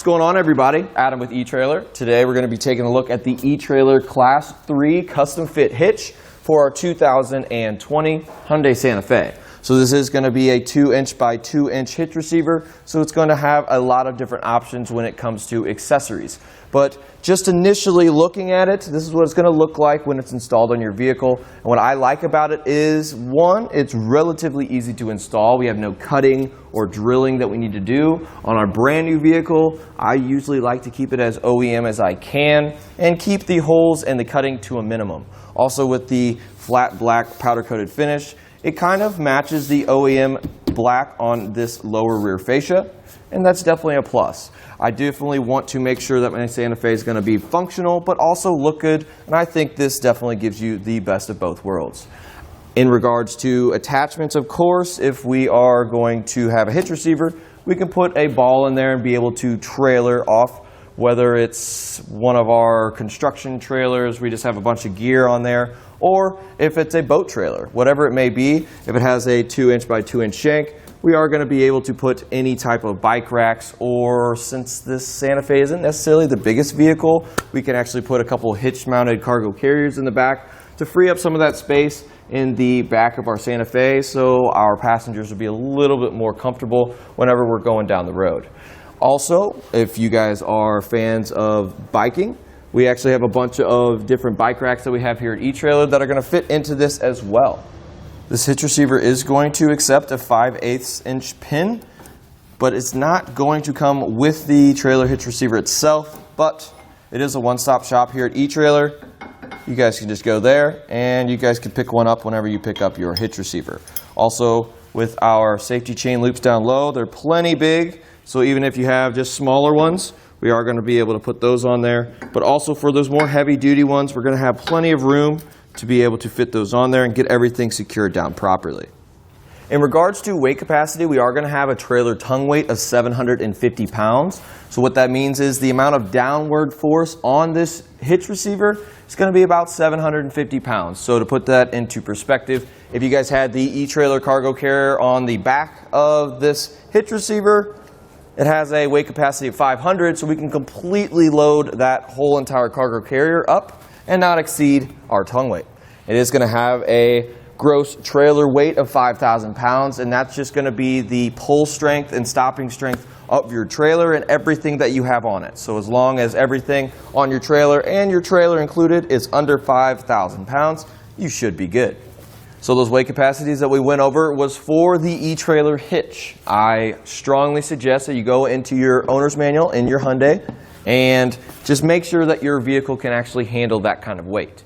What's going on, everybody? Adam with eTrailer. Today we're going to be taking a look at the eTrailer Class 3 custom fit hitch for our 2020 Hyundai Santa Fe. So this is going to be a 2-inch by 2-inch hitch receiver, so it's going to have a lot of different options when it comes to accessories. But just initially looking at it, this is what it's going to look like when it's installed on your vehicle. And what I like about it is, one, it's relatively easy to install. We have no cutting or drilling that we need to do. On our brand new vehicle, I usually like to keep it as OEM as I can and keep the holes and the cutting to a minimum. Also, with the flat black powder coated finish, it kind of matches the OEM black on this lower rear fascia, and that's definitely a plus. I definitely want to make sure that my Santa Fe is going to be functional, but also look good, and I think this definitely gives you the best of both worlds. In regards to attachments, of course, if we are going to have a hitch receiver, we can put a ball in there and be able to trailer off, whether it's one of our construction trailers, we just have a bunch of gear on there, or if it's a boat trailer, whatever it may be. If it has a 2-inch by 2-inch shank, we are going to be able to put any type of bike racks, or since this Santa Fe isn't necessarily the biggest vehicle, we can actually put a couple hitch mounted cargo carriers in the back to free up some of that space in the back of our Santa Fe, so our passengers will be a little bit more comfortable whenever we're going down the road. Also, if you guys are fans of biking, we actually have a bunch of different bike racks that we have here at eTrailer that are going to fit into this as well. This hitch receiver is going to accept a 5/8 inch pin, but it's not going to come with the trailer hitch receiver itself, but it is a one-stop shop here at eTrailer. You guys can just go there and you guys can pick one up whenever you pick up your hitch receiver. Also, with our safety chain loops down low, they're plenty big, so even if you have just smaller ones, we are going to be able to put those on there. But also for those more heavy-duty ones, we're going to have plenty of room to be able to fit those on there and get everything secured down properly. In regards to weight capacity, we are going to have a trailer tongue weight of 750 pounds. So what that means is the amount of downward force on this hitch receiver is going to be about 750 pounds. So to put that into perspective, if you guys had the eTrailer cargo carrier on the back of this hitch receiver, it has a weight capacity of 500, so we can completely load that whole entire cargo carrier up and not exceed our tongue weight. It is going to have a gross trailer weight of 5,000 pounds, and that's just going to be the pull strength and stopping strength of your trailer and everything that you have on it. So as long as everything on your trailer and your trailer included is under 5,000 pounds, you should be good. So those weight capacities that we went over was for the eTrailer hitch. I strongly suggest that you go into your owner's manual in your Hyundai and just make sure that your vehicle can actually handle that kind of weight.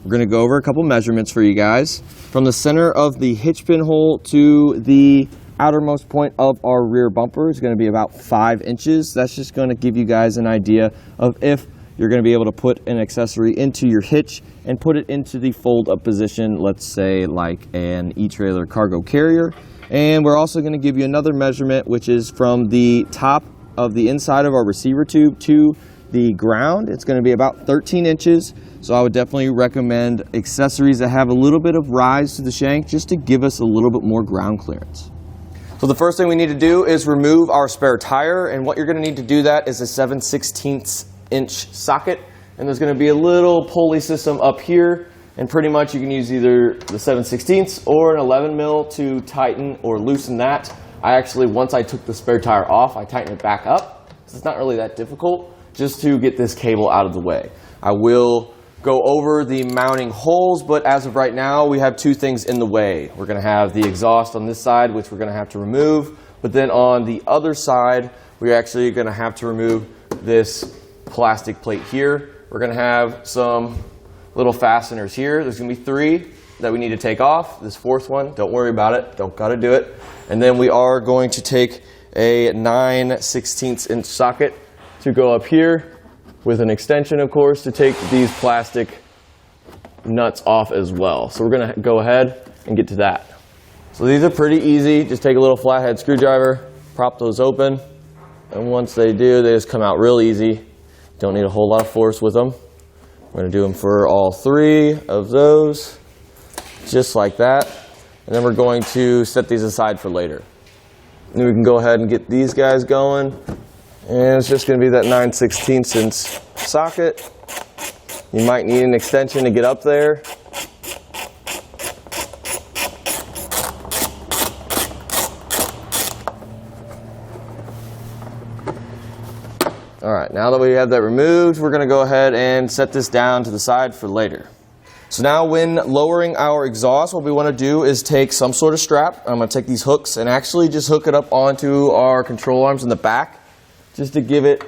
We're going to go over a couple measurements for you guys. From the center of the hitch pin hole to the outermost point of our rear bumper is going to be about 5 inches. That's just going to give you guys an idea of if you're going to be able to put an accessory into your hitch and put it into the fold-up position, let's say like an eTrailer cargo carrier. And we're also going to give you another measurement, which is from the top of the inside of our receiver tube to the ground. It's going to be about 13 inches. So I would definitely recommend accessories that have a little bit of rise to the shank just to give us a little bit more ground clearance. So the first thing we need to do is remove our spare tire, and what you're going to need to do that is a 7/16 inch socket, and there's going to be a little pulley system up here, and pretty much you can use either the 7/16 or an 11 mil to tighten or loosen that. I actually, once I took the spare tire off, I tightened it back up. So it's not really that difficult just to get this cable out of the way. I will go over the mounting holes, but as of right now, we have two things in the way. We're going to have the exhaust on this side, which we're going to have to remove, but then on the other side, we're actually going to have to remove this plastic plate here. We're going to have some little fasteners here. There's going to be 3 that we need to take off. This 4th one, don't worry about it, don't got to do it. And then we are going to take a 9/16 inch socket to go up here with an extension, of course, to take these plastic nuts off as well. So we're going to go ahead and get to that. So these are pretty easy. Just take a little flathead screwdriver, prop those open, and once they do, they just come out real easy. Don't need a whole lot of force with them. We're going to do them for all 3 of those, just like that. And then we're going to set these aside for later. And then we can go ahead and get these guys going. And it's just going to be that 9/16 inch socket. You might need an extension to get up there. All right, now that we have that removed, we're going to go ahead and set this down to the side for later. So now when lowering our exhaust, what we want to do is take some sort of strap. I'm going to take these hooks and actually just hook it up onto our control arms in the back, just to give it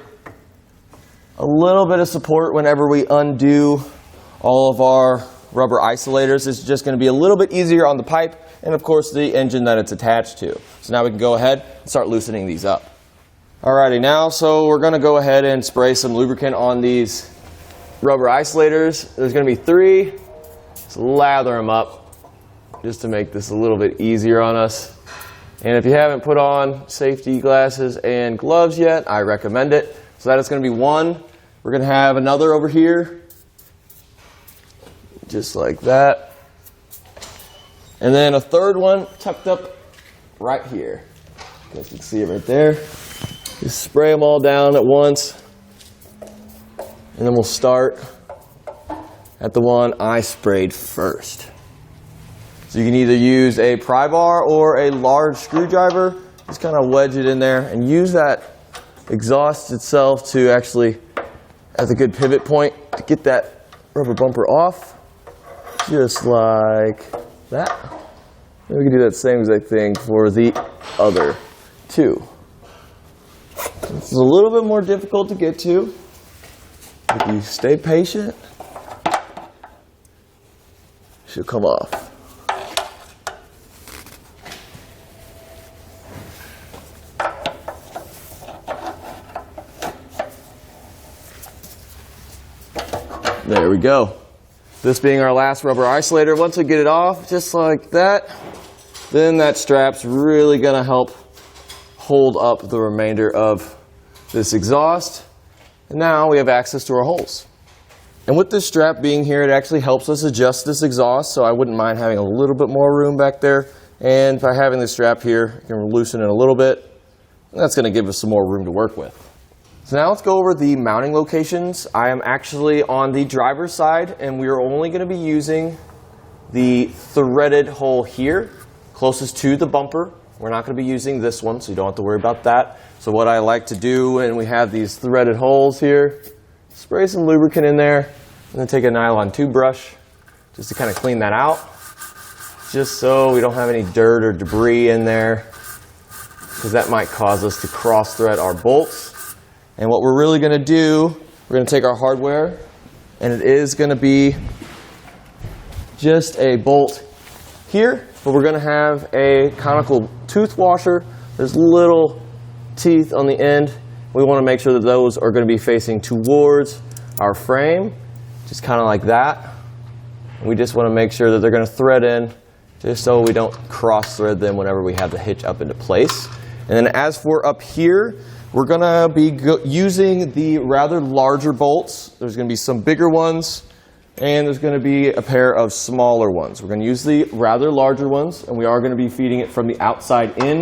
a little bit of support whenever we undo all of our rubber isolators. It's just going to be a little bit easier on the pipe and of course the engine that it's attached to. So now we can go ahead and start loosening these up. Alrighty, now so we're going to go ahead and spray some lubricant on these rubber isolators. There's going to be 3. Let's lather them up just to make this a little bit easier on us. And if you haven't put on safety glasses and gloves yet, I recommend it. So that is going to be 1. We're going to have another over here, just like that. And then a 3rd one tucked up right here. You guys can see it right there. Just spray them all down at once. And then we'll start at the one I sprayed first. So you can either use a pry bar or a large screwdriver. Just kind of wedge it in there and use that exhaust itself to actually, as a good pivot point, to get that rubber bumper off. Just like that. And we can do that same exact thing for the other 2. This is a little bit more difficult to get to. If you stay patient, it should come off. There we go. This being our last rubber isolator, once we get it off, just like that, then that strap's really going to help hold up the remainder of this exhaust. And now we have access to our holes. And with this strap being here, it actually helps us adjust this exhaust, so I wouldn't mind having a little bit more room back there. And by having this strap here, you can loosen it a little bit. And that's going to give us some more room to work with. So now let's go over the mounting locations. I am actually on the driver's side, and we are only going to be using the threaded hole here, closest to the bumper. We're not going to be using this one, so you don't have to worry about that. So what I like to do when we have these threaded holes here, spray some lubricant in there, and then take a nylon tube brush just to kind of clean that out, just so we don't have any dirt or debris in there, because that might cause us to cross thread our bolts. And what we're really going to do, we're going to take our hardware, and it is going to be just a bolt here, but we're going to have a conical tooth washer. There's little teeth on the end. We want to make sure that those are going to be facing towards our frame, just kind of like that. We just want to make sure that they're going to thread in, just so we don't cross thread them whenever we have the hitch up into place. And then as for up here, we're going to be using the rather larger bolts. There's going to be some bigger ones, and there's going to be a pair of smaller ones. We're going to use the rather larger ones, and we are going to be feeding it from the outside in.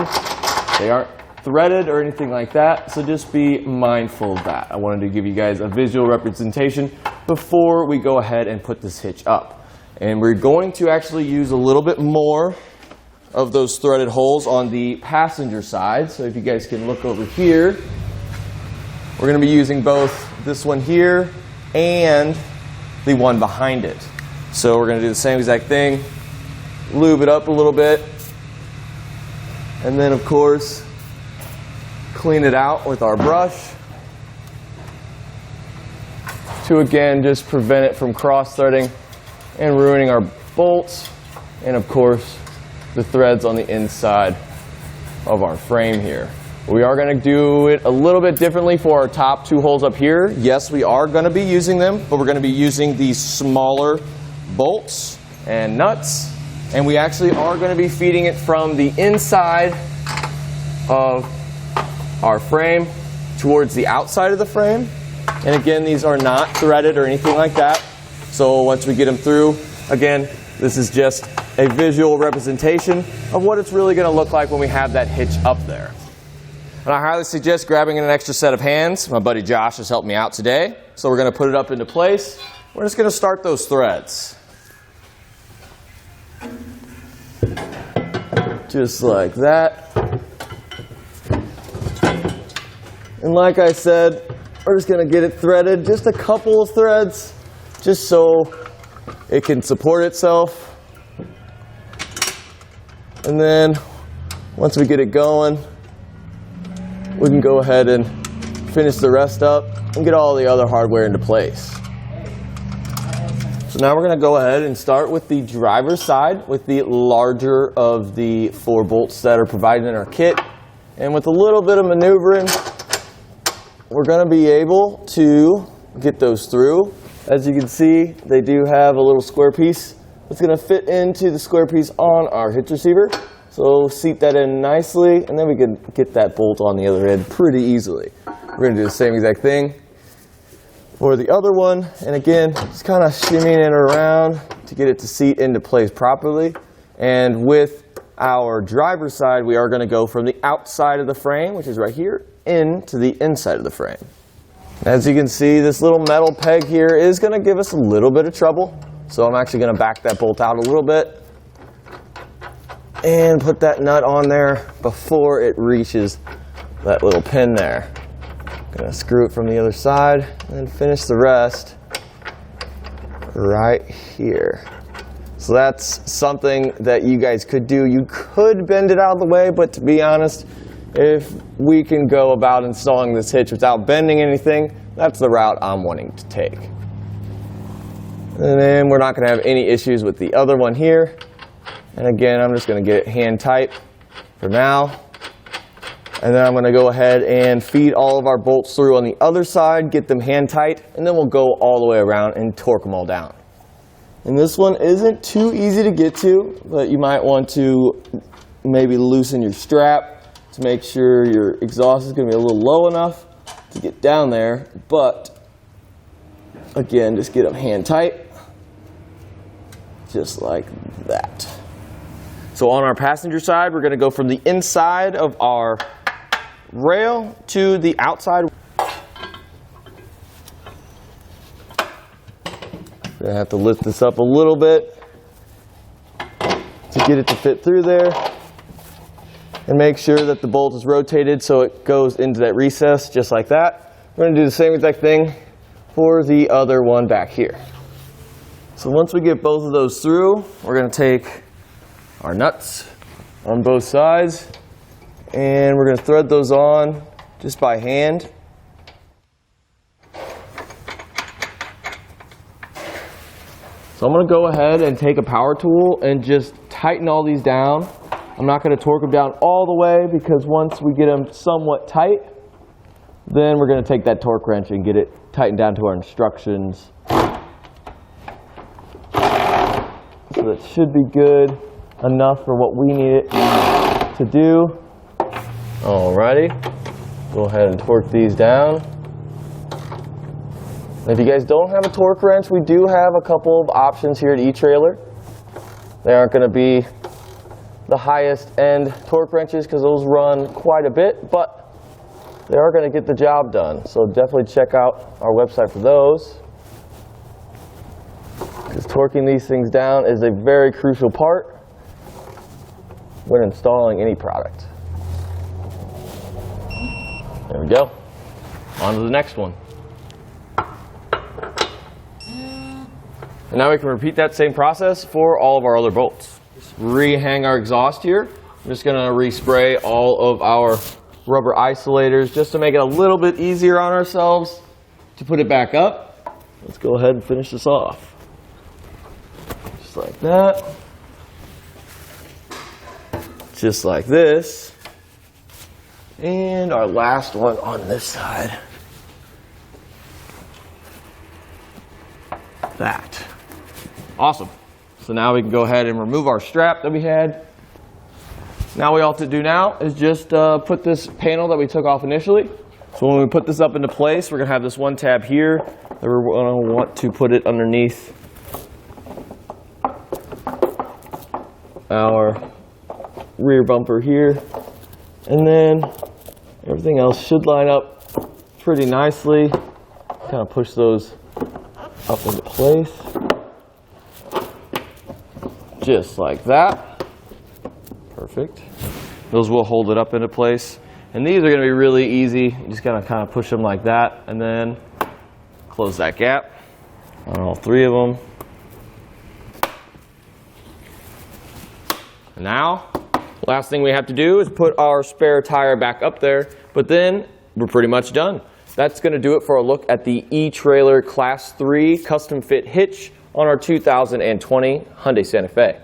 They aren't threaded or anything like that, so just be mindful of that. I wanted to give you guys a visual representation before we go ahead and put this hitch up. And we're going to actually use a little bit more of those threaded holes on the passenger side. So if you guys can look over here, we're going to be using both this one here and the one behind it. So we're going to do the same exact thing, lube it up a little bit, and then of course clean it out with our brush to again just prevent it from cross threading and ruining our bolts, and of course the threads on the inside of our frame here. We are going to do it a little bit differently for our top 2 holes up here. Yes, we are going to be using them, but we're going to be using these smaller bolts and nuts, and we actually are going to be feeding it from the inside of our frame towards the outside of the frame. And again, these are not threaded or anything like that. So once we get them through, again, this is just a visual representation of what it's really going to look like when we have that hitch up there. And I highly suggest grabbing an extra set of hands. My buddy Josh has helped me out today. So we're going to put it up into place. We're just going to start those threads. Just like that. And like I said, we're just going to get it threaded, just a couple of threads, just so it can support itself. And then once we get it going, we can go ahead and finish the rest up and get all the other hardware into place. So now we're going to go ahead and start with the driver's side with the larger of the 4 bolts that are provided in our kit. And with a little bit of maneuvering, we're going to be able to get those through. As you can see, they do have a little square piece that's going to fit into the square piece on our hitch receiver. So seat that in nicely, and then we can get that bolt on the other end pretty easily. We're going to do the same exact thing for the other one. And again, just kind of shimmying it around to get it to seat into place properly. And with our driver's side, we are going to go from the outside of the frame, which is right here, into the inside of the frame. As you can see, this little metal peg here is going to give us a little bit of trouble. So I'm actually going to back that bolt out a little bit and put that nut on there before it reaches that little pin there. Gonna screw it from the other side and finish the rest right here. So that's something that you guys could do. You could bend it out of the way, but to be honest, if we can go about installing this hitch without bending anything, that's the route I'm wanting to take. And then we're not going to have any issues with the other one here. And again, I'm just going to get it hand tight for now. And then I'm going to go ahead and feed all of our bolts through on the other side, get them hand tight, and then we'll go all the way around and torque them all down. And this one isn't too easy to get to, but you might want to maybe loosen your strap to make sure your exhaust is going to be a little low enough to get down there. But again, just get them hand tight, just like that. So on our passenger side, we're going to go from the inside of our rail to the outside. We're going to have to lift this up a little bit to get it to fit through there. And make sure that the bolt is rotated so it goes into that recess just like that. We're going to do the same exact thing for the other one back here. So once we get both of those through, we're going to take our nuts on both sides and we're going to thread those on just by hand. So I'm going to go ahead and take a power tool and just tighten all these down. I'm not going to torque them down all the way because once we get them somewhat tight, then we're going to take that torque wrench and get it tightened down to our instructions. So that should be good enough for what we need it to do. Alrighty, go ahead and torque these down. And if you guys don't have a torque wrench, we do have a couple of options here at eTrailer. They aren't going to be the highest end torque wrenches because those run quite a bit, but they are going to get the job done. So definitely check out our website for those. Because torquing these things down is a very crucial part when installing any product. There we go. On to the next one. And now we can repeat that same process for all of our other bolts. Just rehang our exhaust here. I'm just going to respray all of our rubber isolators just to make it a little bit easier on ourselves to put it back up. Let's go ahead and finish this off. Just like that. Just like this. And our last one on this side. That. Awesome. So now we can go ahead and remove our strap that we had. Now what all to do now is just put this panel that we took off initially. So when we put this up into place, we're going to have this one tab here that we're going to want to put it underneath our rear bumper here. And then Everything else should line up pretty nicely. Kind of push those up into place. Just like that. Perfect. Those will hold it up into place. And these are going to be really easy. You just gotta kind of push them like that and then close that gap on all three of them. And now, last thing we have to do is put our spare tire back up there, but then we're pretty much done. That's going to do it for a look at the eTrailer Class 3 custom fit hitch on our 2020 Hyundai Santa Fe.